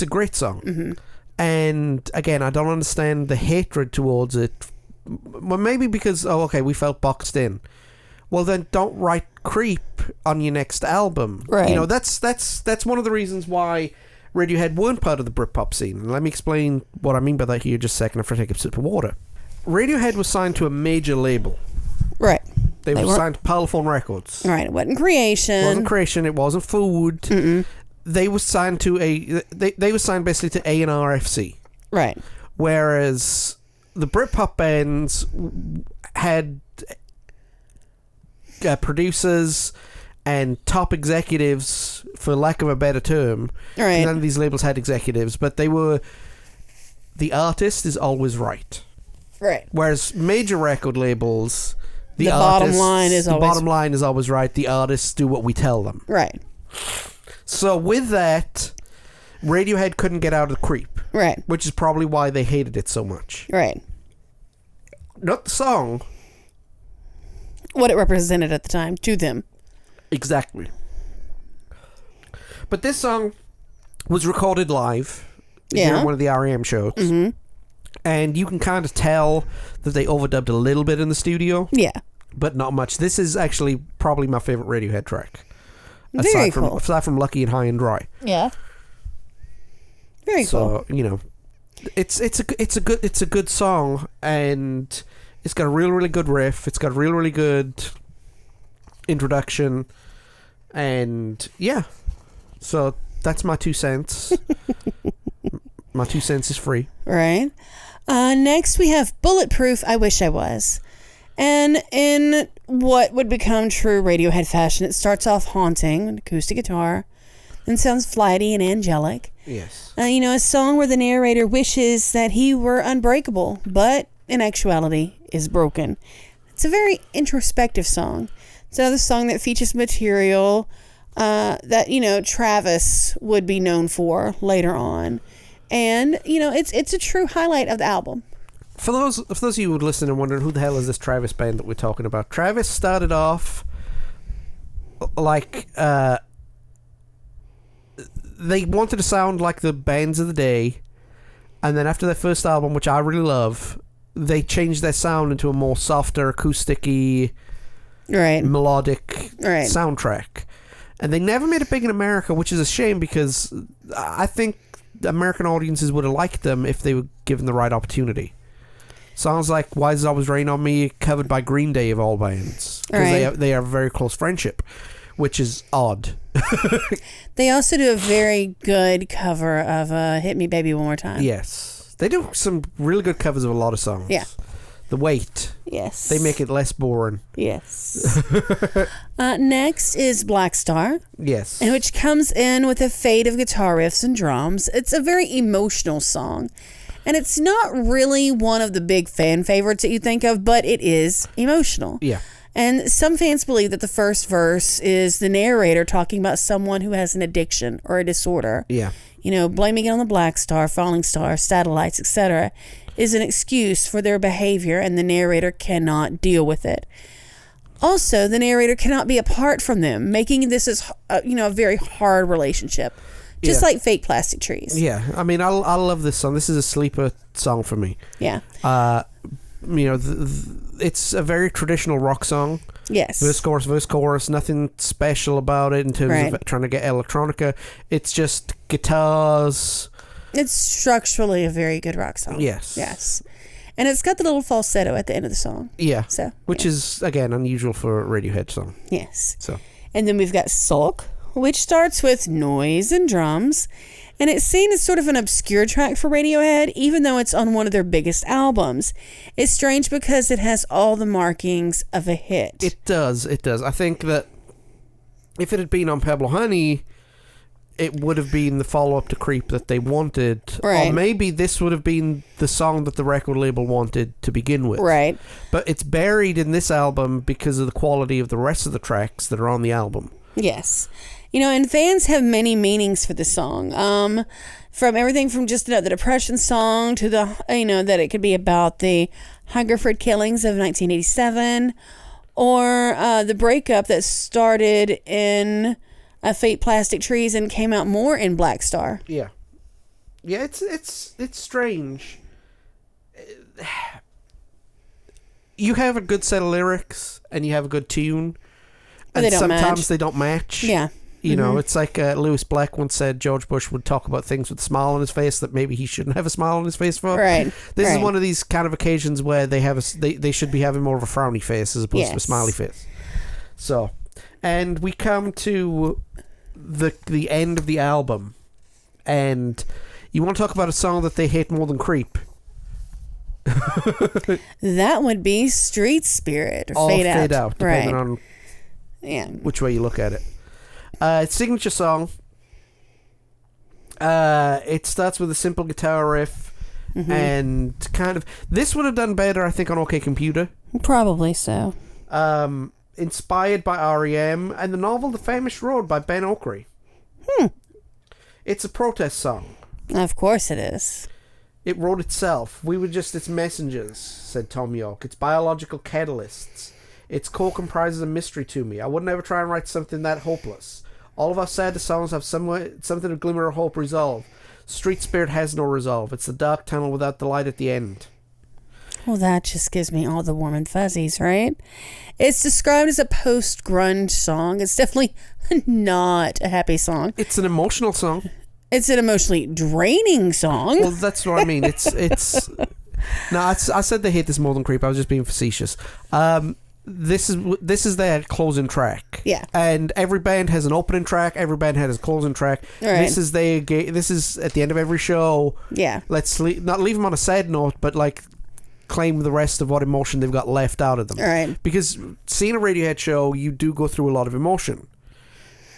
great song. Mm-hmm. And again, I don't understand the hatred towards it. Well, maybe because we felt boxed in. Well, then don't write Creep on your next album. Right. That's one of the reasons why Radiohead weren't part of the Britpop scene. And let me explain what I mean by that here just a second after I take a sip of water. Radiohead was signed to a major label. Right. They were signed to Parlophone Records. Right. It wasn't Creation. It wasn't Food. Mm-mm. They were signed to they were signed basically to A&R FC. Right. Whereas the Britpop bands had producers and top executives, for lack of a better term. Right. None of these labels had executives, but the artist is always right. Right. Whereas major record labels, the bottom line is always right. The artists do what we tell them. Right. So with that, Radiohead couldn't get out of Creep. Right. Which is probably why they hated it so much. Right. Not the song. What it represented at the time to them. Exactly. But this song was recorded live during one of the REM shows. Mm-hmm. And you can kind of tell that they overdubbed a little bit in the studio. Yeah. But not much. This is actually probably my favorite Radiohead track. Very cool. Aside from Lucky and High and Dry. Yeah. Very cool. So, you know, it's a good song, and it's got a really good riff. It's got a really good introduction, and yeah. So that's my 2 cents. My 2 cents is free. Right. Next we have Bulletproof, I Wish I Was. And in what would become true Radiohead fashion, it starts off haunting, an acoustic guitar, then sounds flighty and angelic. Yes. You know, a song where the narrator wishes that he were unbreakable, but in actuality is broken. It's a very introspective song. It's another song that features material that, you know, Travis would be known for later on. And, you know, it's a true highlight of the album. For those of you who would listen and wondering who the hell is this Travis band that we're talking about, Travis started off like they wanted to sound like the bands of the day, and then after their first album, which I really love, they changed their sound into a more softer, acoustic-y, melodic soundtrack. And they never made it big in America, which is a shame because I think American audiences would have liked them if they were given the right opportunity. Songs like Why Does It Always Rain on Me, covered by Green Day of all bands, because they are very close friendship, which is odd. They also do a very good cover of Hit Me Baby One More Time. Yes. They do some really good covers of a lot of songs. Yeah. The Weight. Yes. They make it less boring. Yes. Next is Black Star. Yes. And which comes in with a fade of guitar riffs and drums. It's a very emotional song. And it's not really one of the big fan favorites that you think of, but it is emotional. Yeah. And some fans believe that the first verse is the narrator talking about someone who has an addiction or a disorder. Yeah. You know, blaming it on the black star, falling star, satellites, etc., is an excuse for their behavior, and the narrator cannot deal with it. Also, the narrator cannot be apart from them, making this a very hard relationship. Just like Fake Plastic Trees. Yeah. I mean, I love this song. This is a sleeper song for me. Yeah. You know, it's a very traditional rock song. Yes. Verse, chorus. Nothing special about it in terms of trying to get electronica. It's just guitars. It's structurally a very good rock song. Yes. Yes. And it's got the little falsetto at the end of the song. Yeah. So, which is, again, unusual for a Radiohead song. Yes. So. And then we've got Sulk, which starts with noise and drums. And it's seen as sort of an obscure track for Radiohead, even though it's on one of their biggest albums. It's strange because it has all the markings of a hit. It does. I think that if it had been on Pebble Honey, it would have been the follow-up to Creep that they wanted. Right. Or maybe this would have been the song that the record label wanted to begin with. Right. But it's buried in this album because of the quality of the rest of the tracks that are on the album. Yes. You know, and fans have many meanings for the song. From everything from just the Depression song to the, that it could be about the Hungerford killings of 1987, or the breakup that started in Fate Plastic Trees and came out more in Black Star. Yeah. Yeah, it's strange. You have a good set of lyrics and you have a good tune, and sometimes they don't match. Yeah. You know, it's like Lewis Black once said George Bush would talk about things with a smile on his face that maybe he shouldn't have a smile on his face for. Right. This is one of these kind of occasions where they have they should be having more of a frowny face as opposed to a smiley face. So, and we come to the end of the album, and you want to talk about a song that they hate more than Creep. That would be Street Spirit or Fade Out. Depending on which way you look at it. It's signature song. It starts with a simple guitar riff, and kind of this would have done better, I think, on OK Computer. Probably so. Inspired by REM and the novel The Famous Road by Ben Okri. It's a protest song. Of course it is. It wrote itself. We were just its messengers, said Tom York. Its biological catalysts. Its core comprises a mystery to me. I wouldn't ever try and write something that hopeless. All of our saddest songs have something of glimmer of hope resolve. Street Spirit has no resolve. It's the dark tunnel without the light at the end. Well, that just gives me all the warm and fuzzies, right? It's described as a post-grunge song. It's definitely not a happy song. It's an emotional song. It's an emotionally draining song. Well, that's what I mean. It's. No, I said they hate this more than creep. I was just being facetious. This is their closing track. Yeah. And every band has an opening track. Every band has a closing track. Right. This is at the end of every show. Yeah. Let's not leave them on a sad note, but like claim the rest of what emotion they've got left out of them. All right. Because seeing a Radiohead show, you do go through a lot of emotion.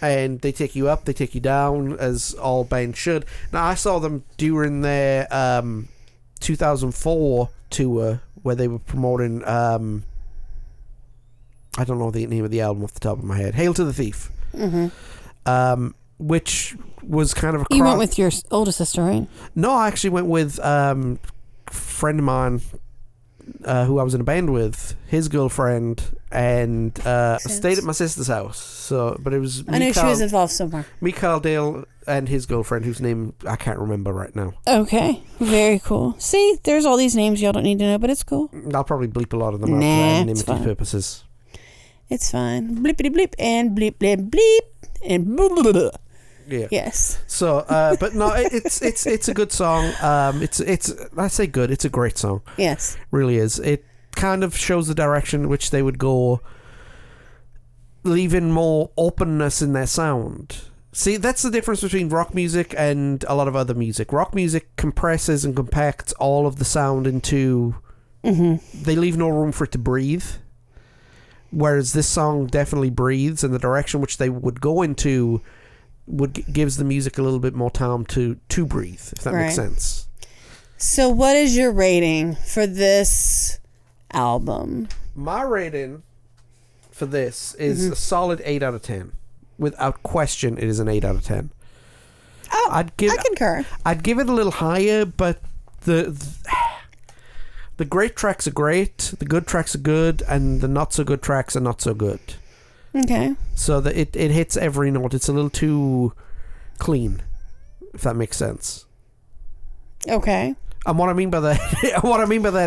And they take you up, they take you down, as all bands should. Now, I saw them during their 2004 tour where they were promoting, I don't know the name of the album off the top of my head, Hail to the Thief. Mm-hmm. Which was kind of a... You went with your older sister, right? No, I actually went with a friend of mine who I was in a band with, his girlfriend, and stayed at my sister's house. So, but it was... I knew she was involved somewhere. Mikael Dale and his girlfriend, whose name I can't remember right now. Okay, very cool. See, there's all these names y'all don't need to know, but it's cool. I'll probably bleep a lot of them out for anonymity purposes. It's fine. Blippity blip and bleep bleep bleep and blah, blah, blah. Yeah. Yes. So, but no, it's a good song. It's I say good. It's a great song. Yes. Really is. It kind of shows the direction in which they would go, leaving more openness in their sound. See, that's the difference between rock music and a lot of other music. Rock music compresses and compacts all of the sound into... Mm-hmm. They leave no room for it to breathe. Whereas this song definitely breathes, and the direction which they would go into gives the music a little bit more time to breathe, if that makes sense. So what is your rating for this album? My rating for this is a solid 8 out of 10. Without question, it is an 8 out of 10. Oh, I concur. I'd give it a little higher, but the great tracks are great, the good tracks are good, and the not so good tracks are not so good. Okay. So that it hits every note. It's a little too clean, if that makes sense. Okay. And what I mean by that,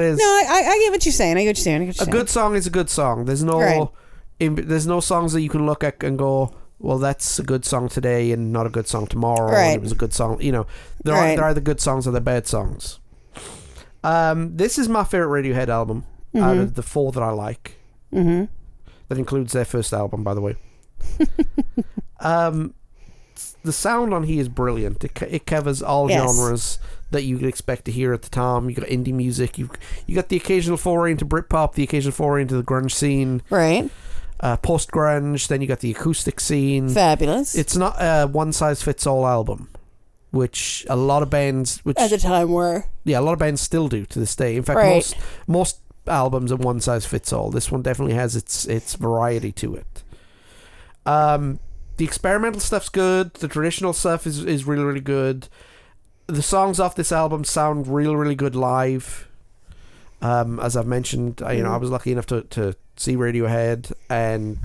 is... No, I get what you're saying. A good song is a good song. There's no... There's no songs that you can look at and go, well, that's a good song today and not a good song tomorrow. Right. And it was a good song. You know, there are either good songs or they're bad songs. This is my favorite Radiohead album out of the 4 that I like. Mm-hmm. That includes their first album, by the way. The sound on here is brilliant. It covers all genres that you could expect to hear at the time. You got indie music. You got the occasional foray into Britpop, the occasional foray into the grunge scene. Right. Post grunge. Then you got the acoustic scene. Fabulous. It's not a one size fits all album, which a lot of bands, at the time were. Yeah, a lot of bands still do to this day. In fact, most albums are one size fits all. This one definitely has its variety to it. The experimental stuff's good. The traditional stuff is really, really good. The songs off this album sound really, really good live. As I've mentioned, I was lucky enough to see Radiohead, and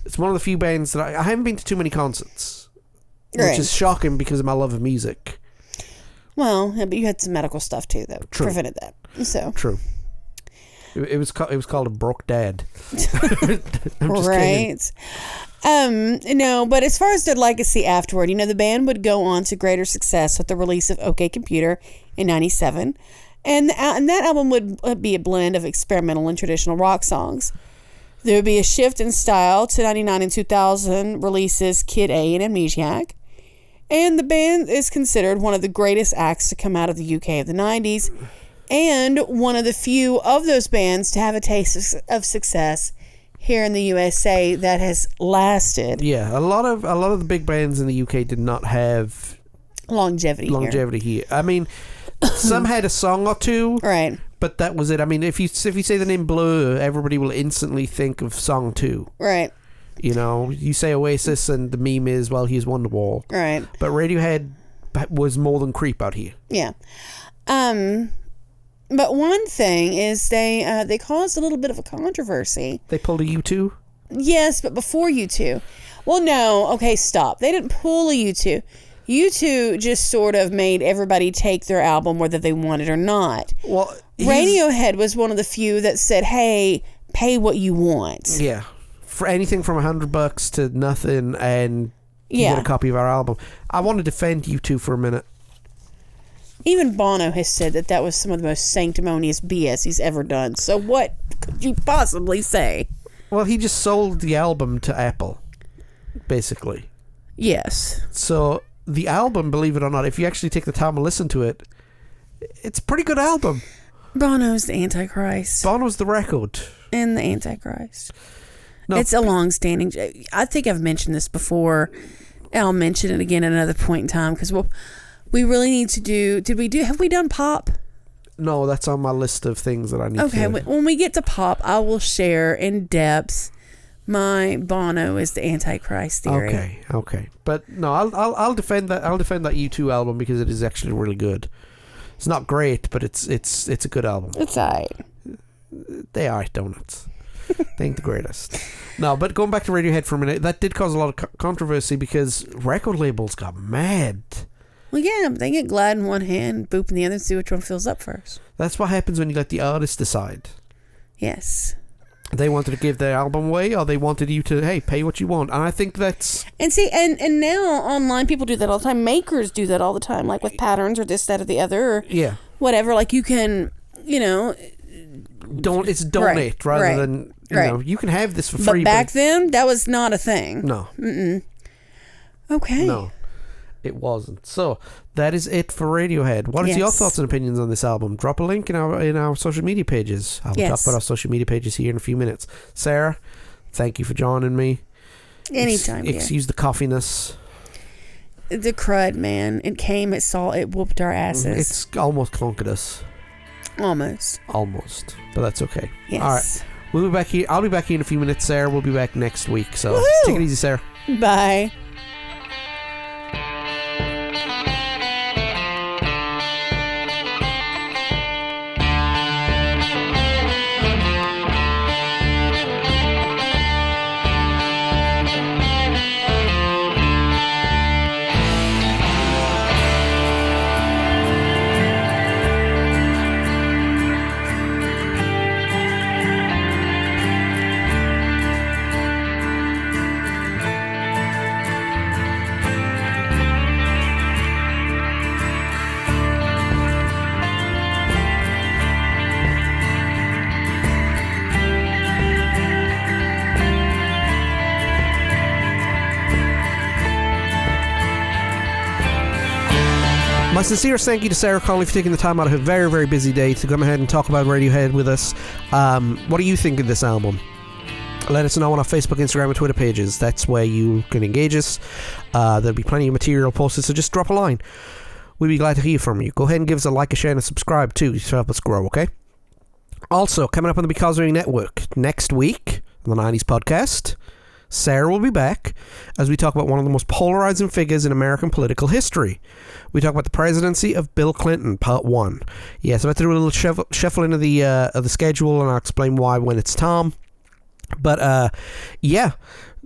it's one of the few bands that I haven't been to too many concerts, which is shocking because of my love of music. Well, but you had some medical stuff too that prevented that. So true. It was called a broke dad. I'm just kidding. No, but as far as their legacy afterward, the band would go on to greater success with the release of OK Computer in 97. And that album would be a blend of experimental and traditional rock songs. There would be a shift in style to 99 and 2000 releases Kid A and Amnesiac. And the band is considered one of the greatest acts to come out of the UK of the 90s. And one of the few of those bands to have a taste of success here in the USA that has lasted. Yeah, a lot of the big bands in the UK did not have longevity here. I mean, some had a song or two, right? But that was it. I mean, if you say the name Blur, everybody will instantly think of song 2, right? You say Oasis, and the meme is, well, here's Wonderwall, right? But Radiohead was more than Creep out here. Yeah. But one thing is they caused a little bit of a controversy. They pulled a U2? Yes, but before U2. Well, no. Okay, stop. They didn't pull a U2. U2 just sort of made everybody take their album whether they wanted or not. Well, Radiohead was one of the few that said, hey, pay what you want. Yeah. For anything from $100 to nothing, and you get a copy of our album. I want to defend U2 for a minute. Even Bono has said that was some of the most sanctimonious BS he's ever done. So what could you possibly say? Well, he just sold the album to Apple, basically. Yes. So the album, believe it or not, if you actually take the time to listen to it, it's a pretty good album. Bono's the Antichrist. Bono's the record. And the Antichrist. No, it's a long-standing... I think I've mentioned this before. I'll mention it again at another point in time, because we really need to do... Have we done pop? No, that's on my list of things that I need to... Okay, when we get to pop, I will share in depth my Bono is the Antichrist theory. Okay. But no, I'll defend that. I'll defend that U2 album because it is actually really good. It's not great, but it's a good album. It's alright. They are donuts. They ain't the greatest. No, but going back to Radiohead for a minute, that did cause a lot of controversy because record labels got mad. Well, yeah, they get glad in one hand, boop in the other, and see which one fills up first. That's what happens when you let the artist decide. Yes. They wanted to give their album away, or they wanted you to, hey, pay what you want. And I think that's... And see, and now online people do that all the time. Makers do that all the time, like with patterns or this, that, or the other. Or whatever. Like you can, It's donate rather than, you can have this for free. But back then, that was not a thing. No. Mm-mm. Okay. No, it wasn't. So, that is it for Radiohead. What is your thoughts and opinions on this album? Drop a link in our social media pages. I will talk about our social media pages here in a few minutes. Sarah, thank you for joining me. Anytime, Excuse the coffiness. The crud, man. It came, it saw, it whooped our asses. It's almost conquered us. Almost. But that's okay. Yes. All right. We'll be back here. I'll be back here in a few minutes, Sarah. We'll be back next week. So take it easy, Sarah. Bye. My sincerest thank you to Sarah Connolly for taking the time out of her very, very busy day to come ahead and talk about Radiohead with us. What do you think of this album? Let us know on our Facebook, Instagram, and Twitter pages. That's where you can engage us. There'll be plenty of material posted, so just drop a line. We'd be glad to hear from you. Go ahead and give us a like, a share, and a subscribe too to help us grow, okay? Also, coming up on the Because of Me Network next week on the 90s podcast, Sarah will be back as we talk about one of the most polarizing figures in American political history. We talk about the presidency of Bill Clinton, part 1. Yes, I'm about to do a little shuffling of the schedule, and I'll explain why when it's time. But,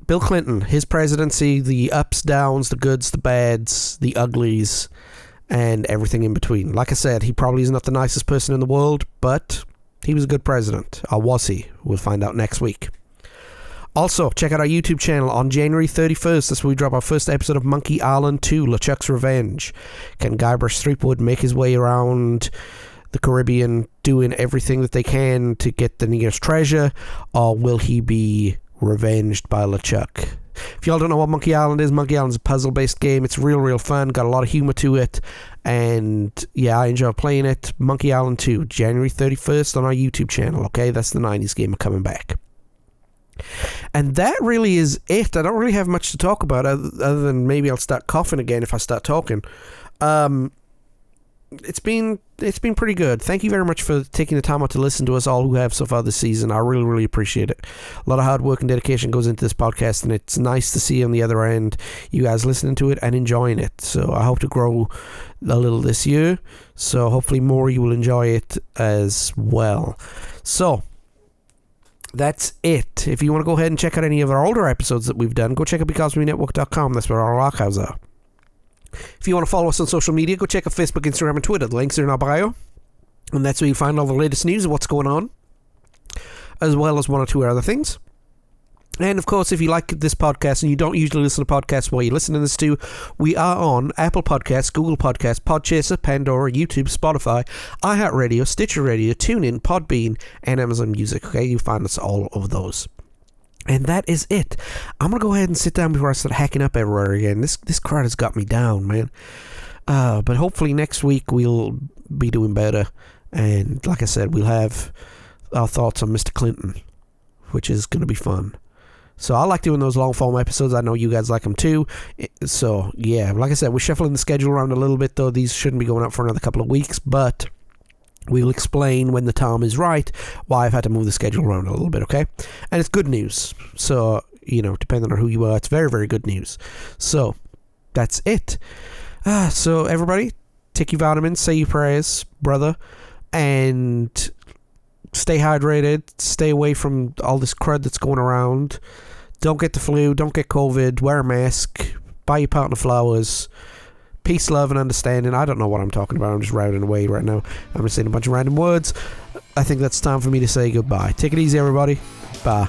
Bill Clinton, his presidency, the ups, downs, the goods, the bads, the uglies, and everything in between. Like I said, he probably is not the nicest person in the world, but he was a good president. Or was he? We'll find out next week. Also, check out our YouTube channel on January 31st. That's where we drop our first episode of Monkey Island 2, LeChuck's Revenge. Can Guybrush Threepwood make his way around the Caribbean doing everything that they can to get the nearest treasure, or will he be revenged by LeChuck? If y'all don't know what Monkey Island is, Monkey Island is a puzzle-based game. It's real fun, got a lot of humor to it, and yeah, I enjoy playing it. Monkey Island 2, January 31st on our YouTube channel, okay? That's the 90s gamer coming back. And that really is it. I don't really have much to talk about other than maybe I'll start coughing again if I start talking. it's been pretty good. Thank you very much for taking the time out to listen to us all who have so far this season. I really, really appreciate it. A lot of hard work and dedication goes into this podcast, and it's nice to see on the other end you guys listening to it and enjoying it. So I hope to grow a little this year. So hopefully more you will enjoy it as well. So that's it. If you want to go ahead and check out any of our older episodes that we've done, go check out becausemaybepodcast.com. That's where our archives are. If you want to follow us on social media, go check out Facebook, Instagram, and Twitter. The links are in our bio. And that's where you find all the latest news of what's going on, as well as one or two other things. And, of course, if you like this podcast and you don't usually listen to podcasts while you're listening to this too, we are on Apple Podcasts, Google Podcasts, Podchaser, Pandora, YouTube, Spotify, iHeartRadio, Stitcher Radio, TuneIn, Podbean, and Amazon Music. Okay, you find us all over those. And that is it. I'm going to go ahead and sit down before I start hacking up everywhere again. This crowd has got me down, man. But hopefully next week we'll be doing better. And like I said, we'll have our thoughts on Mr. Clinton, which is going to be fun. So I like doing those long-form episodes. I know you guys like them too. So, yeah, like I said, we're shuffling the schedule around a little bit, though. These shouldn't be going up for another couple of weeks, but we'll explain when the time is right why I've had to move the schedule around a little bit, okay? And it's good news. So, depending on who you are, it's very, very good news. So, that's it. So, everybody, take your vitamins, say your prayers, brother, and stay hydrated, stay away from all this crud that's going around. Don't get the flu, don't get COVID, wear a mask, buy your partner flowers. Peace, love, and understanding. I don't know what I'm talking about. I'm just routing away right now. I'm just saying a bunch of random words. I think that's time for me to say goodbye. Take it easy, everybody. Bye.